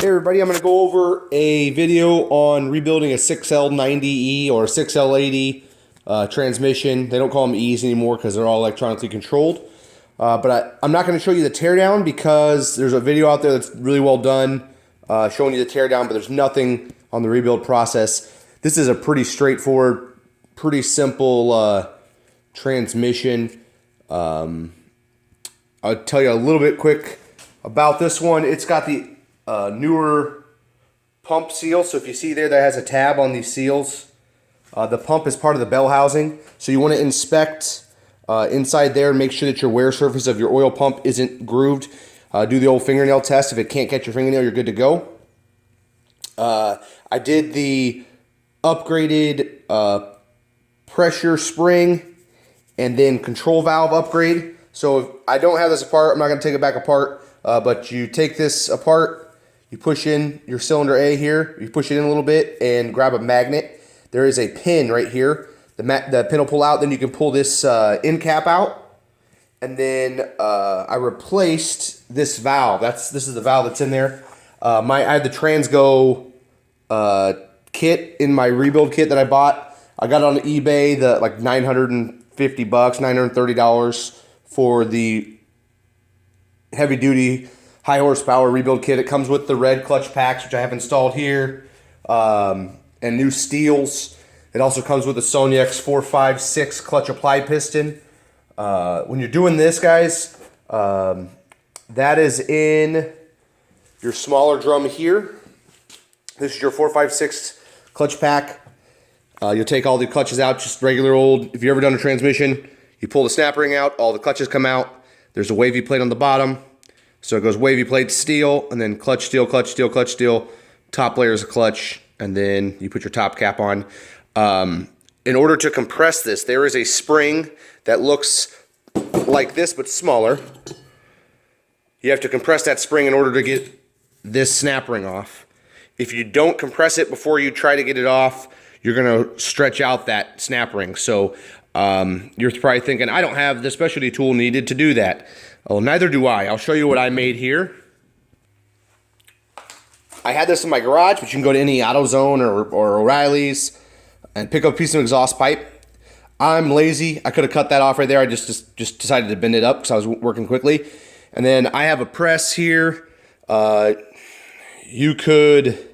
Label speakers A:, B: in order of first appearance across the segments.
A: Hey everybody, I'm going to go over a video on rebuilding a 6L90E or 6L80 transmission. They don't call them E's anymore because they're all electronically controlled. But I'm not going to show you the teardown because there's a video out there that's really well done showing you the teardown, but there's nothing on the rebuild process. This is a pretty straightforward, pretty simple transmission. I'll tell you a little bit quick about this one. It's got the newer pump seal. So if you see there, that has a tab on these seals. The pump is part of the bell housing. So you want to inspect inside there and make sure that your wear surface of your oil pump isn't grooved. Do the old fingernail test. If it can't catch your fingernail, you're good to go. I did the upgraded pressure spring and then control valve upgrade. So if I don't have this apart, I'm not going to take it back apart. But you take this apart, you push in your cylinder A here, you push it in a little bit and grab a magnet. There is a pin right here. The pin will pull out, then you can pull this end cap out. And then I replaced this valve. This is the valve that's in there. I had the Transgo kit in my rebuild kit that I bought. I got it on eBay, like $950, $930 for the heavy duty high horsepower rebuild kit. It comes with the red clutch packs, which I have installed here, and new steels. It also comes with a Sony 456 clutch apply piston. When you're doing this, guys, that is in your smaller drum here. This is your 456 clutch pack. You'll take all the clutches out, just regular old. If you've ever done a transmission, you pull the snap ring out, all the clutches come out. There's a wavy plate on the bottom. So it goes wavy plate steel, and then clutch steel, clutch steel, clutch steel. Top layer is a clutch, and then you put your top cap on. In order to compress this, there is a spring that looks like this, but smaller. You have to compress that spring in order to get this snap ring off. If you don't compress it before you try to get it off, you're going to stretch out that snap ring. So you're probably thinking, I don't have the specialty tool needed to do that. Well, neither do I. I'll show you what I made here. I had this in my garage, but you can go to any AutoZone or O'Reilly's and pick up a piece of exhaust pipe. I'm lazy. I could have cut that off right there. I just decided to bend it up because I was working quickly. And then I have a press here. You could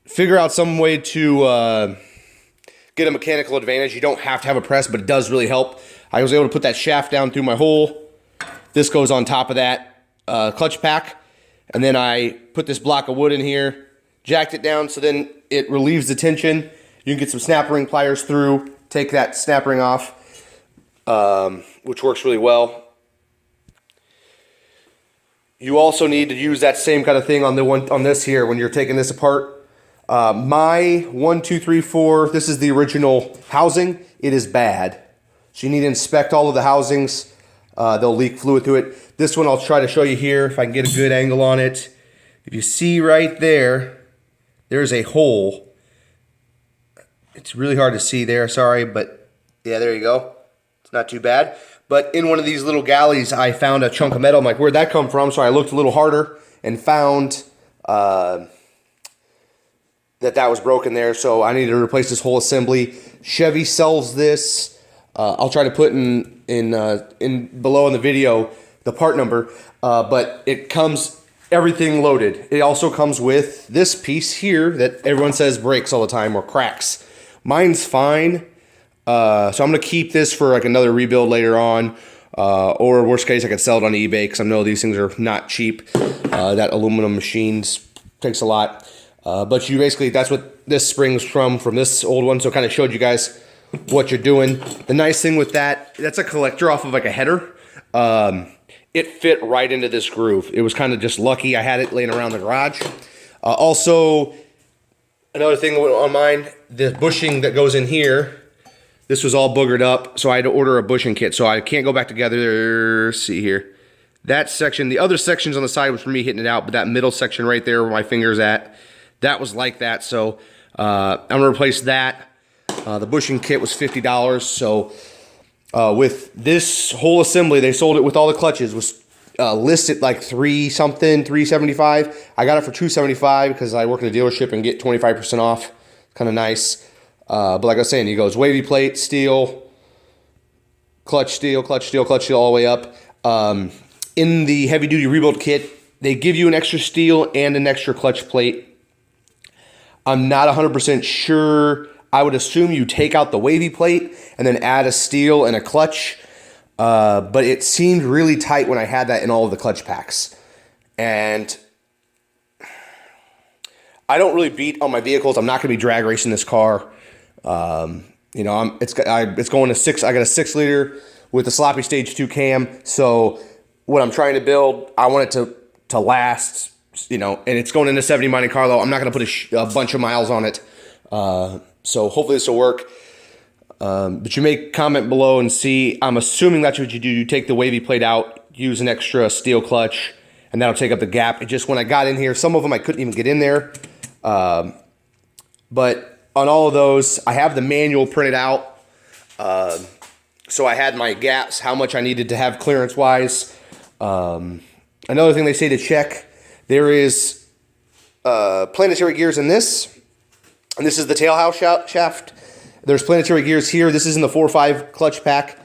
A: figure out some way to get a mechanical advantage. You don't have to have a press, but it does really help. I was able to put that shaft down through my hole. This goes on top of that clutch pack. And then I put this block of wood in here, jacked it down so then it relieves the tension. You can get some snap ring pliers through, take that snap ring off, which works really well. You also need to use that same kind of thing on this here when you're taking this apart. My 1, 2, 3, 4, this is the original housing. It is bad. So you need to inspect all of the housings. They'll leak fluid through it. This one I'll try to show you here if I can get a good angle on it. If you see right there, there's a hole. It's really hard to see there, sorry, but yeah, there you go. It's not too bad. But in one of these little galleys, I found a chunk of metal. I'm like, where'd that come from? So I looked a little harder and found that was broken there. So I needed to replace this whole assembly. Chevy sells this. I'll try to put in below in the video the part number, but it comes everything loaded. It also comes with this piece here that everyone says breaks all the time or cracks. Mine's fine, so I'm gonna keep this for like another rebuild later on, or worst case I could sell it on eBay because I know these things are not cheap. That aluminum machines takes a lot, but you basically that's what this spring's from this old one. So it kind of showed you guys what you're doing. The nice thing with that's a collector off of like a header. It fit right into this groove. It was kind of just lucky I had it laying around the garage. Also, another thing on mine, the bushing that goes in here, this was all boogered up, so I had to order a bushing kit. So I can't go back together. See here. That section, the other sections on the side was for me hitting it out, but that middle section right there where my finger's at, that was like that. So I'm gonna replace that. The bushing kit was $50, so with this whole assembly, they sold it with all the clutches, was listed like 375. I got it for $275 because I work in a dealership and get 25% off. Kind of nice. But like I was saying, he goes wavy plate, steel, clutch steel, clutch steel, clutch steel, all the way up. In the heavy duty rebuild kit, they give you an extra steel and an extra clutch plate. I'm not 100% sure. I would assume you take out the wavy plate and then add a steel and a clutch. But it seemed really tight when I had that in all of the clutch packs. And I don't really beat on my vehicles. I'm not going to be drag racing this car. You know, it's going to 6. I got a 6 liter with the sloppy stage 2 cam. So what I'm trying to build, I want it to last. You know, and it's going into 70 Monte Carlo. I'm not going to put a bunch of miles on it. So hopefully this will work. But you may comment below and see. I'm assuming that's what you do. You take the wavy plate out, use an extra steel clutch, and that'll take up the gap. It just, when I got in here, some of them I couldn't even get in there. But on all of those, I have the manual printed out. So I had my gaps, how much I needed to have clearance-wise. Another thing they say to check, there is Planetary Gears in this. And this is the tailhouse shaft. There's Planetary Gears here. This is in the 4.5 clutch pack.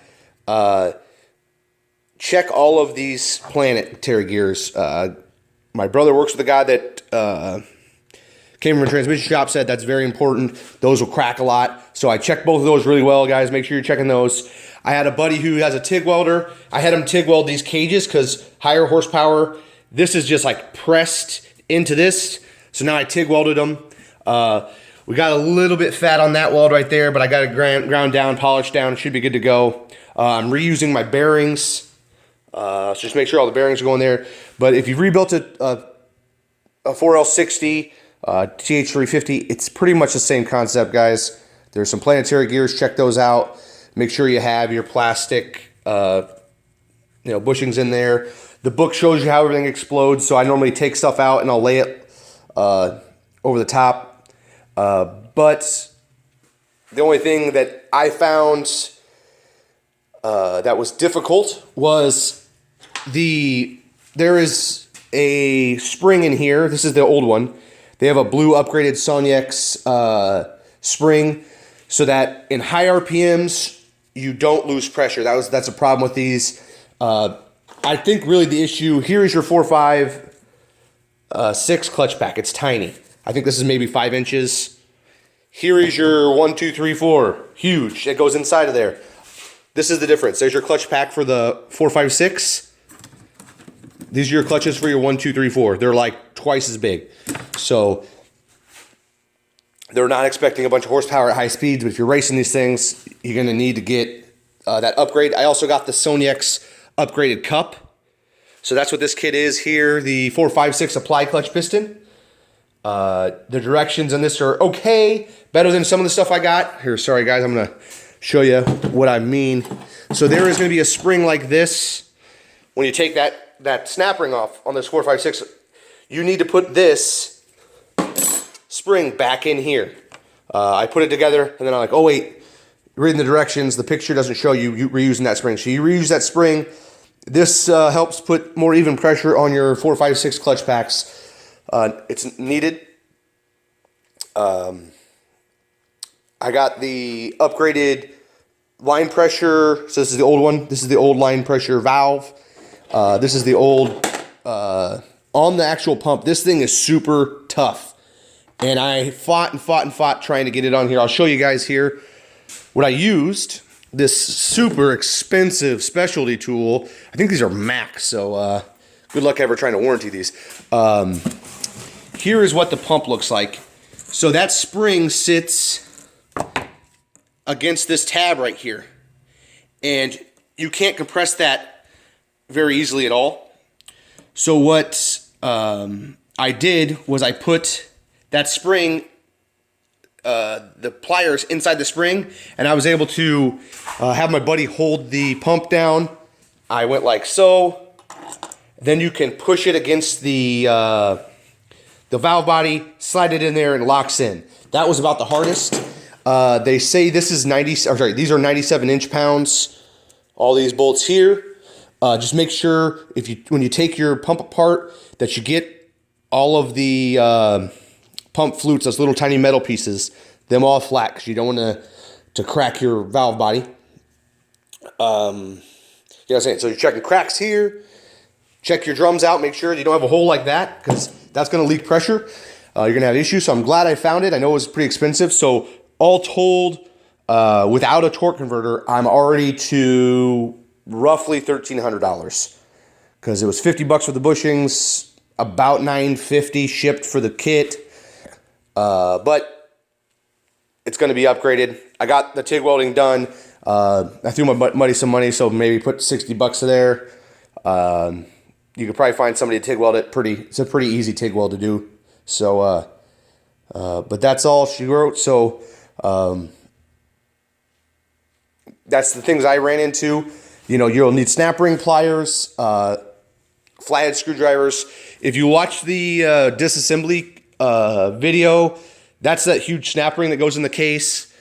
A: Check all of these Planetary Gears. My brother works with a guy that came from a transmission shop, said that's very important. Those will crack a lot. So I checked both of those really well, guys. Make sure you're checking those. I had a buddy who has a TIG welder. I had him TIG weld these cages because higher horsepower. This is just like pressed into this. So now I TIG welded them. We got a little bit fat on that weld right there, but I got it ground down, polished down. It should be good to go. I'm reusing my bearings. So just make sure all the bearings are going there. But if you've rebuilt a 4L60, TH350, it's pretty much the same concept, guys. There's some Planetary Gears. Check those out. Make sure you have your plastic bushings in there. The book shows you how everything explodes, so I normally take stuff out and I'll lay it over the top. But the only thing that I found that was difficult was there is a spring in here. This is the old one. They have a blue upgraded Sonex spring so that in high RPMs you don't lose pressure. That's a problem with these. I think really the issue here is your 4.5 6 clutch pack. It's tiny. I think this is maybe 5 inches. Here is your 1, 2, 3, 4. Huge. It goes inside of there. This is the difference. There's your clutch pack for the 4.5 6. These are your clutches for your 1, 2, 3, 4. They're like twice as big. So they're not expecting a bunch of horsepower at high speeds, but if you're racing these things, you're going to need to get that upgrade. I also got the Sonex upgraded cup. So that's what this kit is here, the 4.5 6 apply clutch piston. The directions on this are okay, better than some of the stuff I got. Here, sorry guys, I'm going to show you what I mean. So there is going to be a spring like this. When you take that snap ring off on this 4.5 6, you need to put this spring back in here. I put it together, and then I'm like, oh wait, reading the directions, the picture doesn't show you reusing that spring. So you reuse that spring. This helps put more even pressure on your 4.5 6 clutch packs. It's needed. I got the upgraded line pressure. So this is the old one. This is the old line pressure valve. This is the old, on the actual pump. This thing is super tough. And I fought trying to get it on here. I'll show you guys here what I used. This super expensive specialty tool. I think these are Mac, so good luck ever trying to warranty these. Here is what the pump looks like. So that spring sits against this tab right here. And you can't compress that very easily at all. So what I did was I put that spring, the pliers inside the spring, and I was able to have my buddy hold the pump down. I went like so. Then you can push it against the valve body, slide it in there, and it locks in. That was about the hardest. They say this is these are 97 inch-pounds. All these bolts here. Just make sure when you take your pump apart that you get all of the pump flutes, those little tiny metal pieces, them all flat, because you don't want to crack your valve body. You know what I'm saying? So you're checking cracks here. Check your drums out. Make sure you don't have a hole like that, because that's going to leak pressure. You're going to have issues. So I'm glad I found it. I know it was pretty expensive. So all told, without a torque converter, I'm already to roughly $1,300, because it was $50 for the bushings, about $950 shipped for the kit. But it's going to be upgraded. I got the TIG welding done. I threw my buddy some money, so maybe put $60 there. You could probably find somebody to TIG weld it. It's a pretty easy TIG weld to do. So, but that's all she wrote. So, that's the things I ran into. You know, you'll need snap ring pliers, flathead screwdrivers. If you watch the disassembly video, that's that huge snap ring that goes in the case.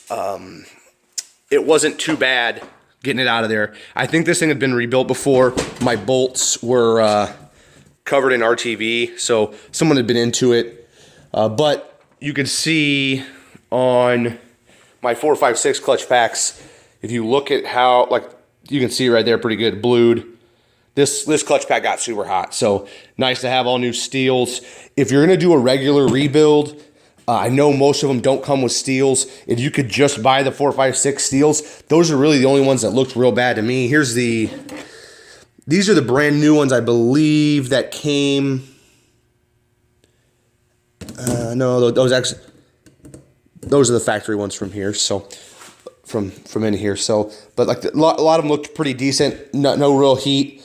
A: It wasn't too bad getting it out of there. I think this thing had been rebuilt before. My bolts were covered in RTV, so someone had been into it. But you can see on my 456 clutch packs, if you look at how, like, you can see right there pretty good, blued. This clutch pack got super hot, so nice to have all new steels. If you're going to do a regular rebuild, I know most of them don't come with steels. If you could just buy the 456 steels, those are really the only ones that looked real bad to me. These are the brand new ones, I believe, that came. No, those are the factory ones from here. So from in here. So, but like a lot of them looked pretty decent. No real heat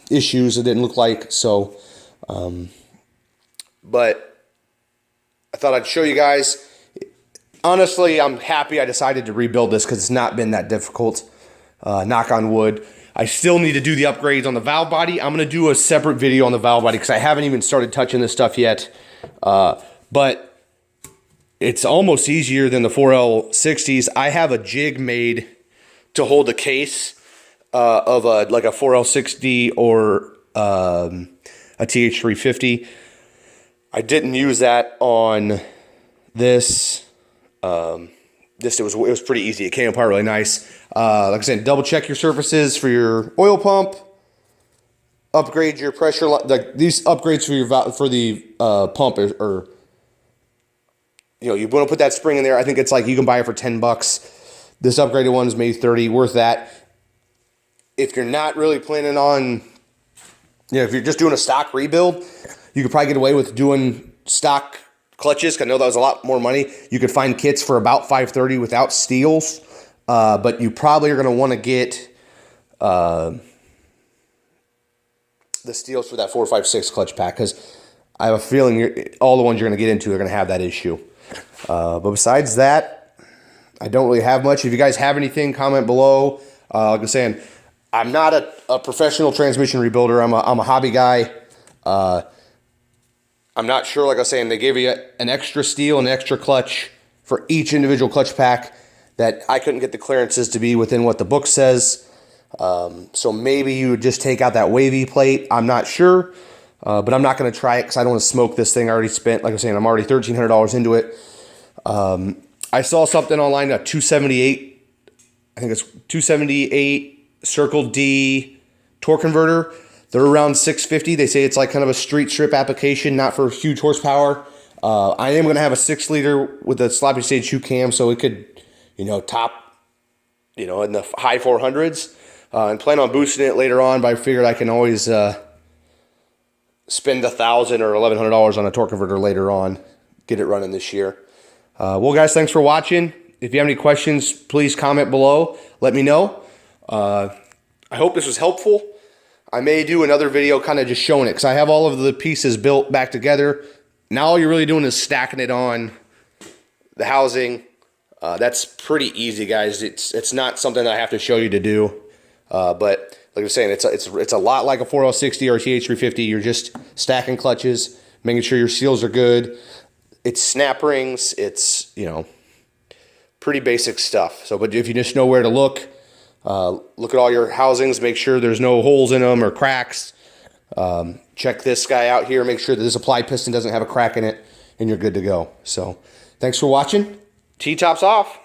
A: issues. It didn't look like so. But I thought I'd show you guys. Honestly, I'm happy I decided to rebuild this, because it's not been that difficult. Knock on wood. I still need to do the upgrades on the valve body. I'm going to do a separate video on the valve body, because I haven't even started touching this stuff yet. But it's almost easier than the 4L60s. I have a jig made to hold the case of like a 4L60 or a TH350. I didn't use that on this. It was pretty easy. It came apart really nice. Like I said, double check your surfaces for your oil pump. Upgrade your pressure. Like these upgrades for the pump are you know, you want to put that spring in there. I think it's like you can buy it for $10. This upgraded one is maybe $30. Worth that. If you're not really planning on, you know, if you're just doing a stock rebuild, you could probably get away with doing stock clutches, because I know that was a lot more money. You could find kits for about $530 without steels, but you probably are going to want to get the steels for that 456 clutch pack, because I have a feeling all the ones you're going to get into are going to have that issue. But besides that, I don't really have much. If you guys have anything, comment below. Like I'm saying, I'm not a professional transmission rebuilder. I'm a hobby guy. I'm not sure, like I was saying, they gave you an extra steel and an extra clutch for each individual clutch pack that I couldn't get the clearances to be within what the book says. So maybe you would just take out that wavy plate. I'm not sure, but I'm not going to try it, because I don't want to smoke this thing. I already spent, like I was saying, I'm already $1,300 into it. I saw something online, a 278, I think it's 278 Circle D torque converter. They're around $650. They say it's like kind of a street strip application, not for huge horsepower. I am going to have a 6-liter with a sloppy stage 2 cam, so it could, you know, top, you know, in the high 400s. And plan on boosting it later on, but I figured I can always spend $1,000 or $1,100 on a torque converter later on, get it running this year. Well, guys, thanks for watching. If you have any questions, please comment below. Let me know. I hope this was helpful. I may do another video kind of just showing it, because I have all of the pieces built back together. Now all you're really doing is stacking it on the housing. That's pretty easy, guys. It's not something I have to show you to do. But like I was saying, it's a lot like a 4L60 or a TH350. You're just stacking clutches, making sure your seals are good. It's snap rings. It's, you know, pretty basic stuff. So, but if you just know where to look, Look at all your housings, make sure there's no holes in them or cracks. Check this guy out here, make sure that this apply piston doesn't have a crack in it, and you're good to go. So thanks for watching. T-tops off.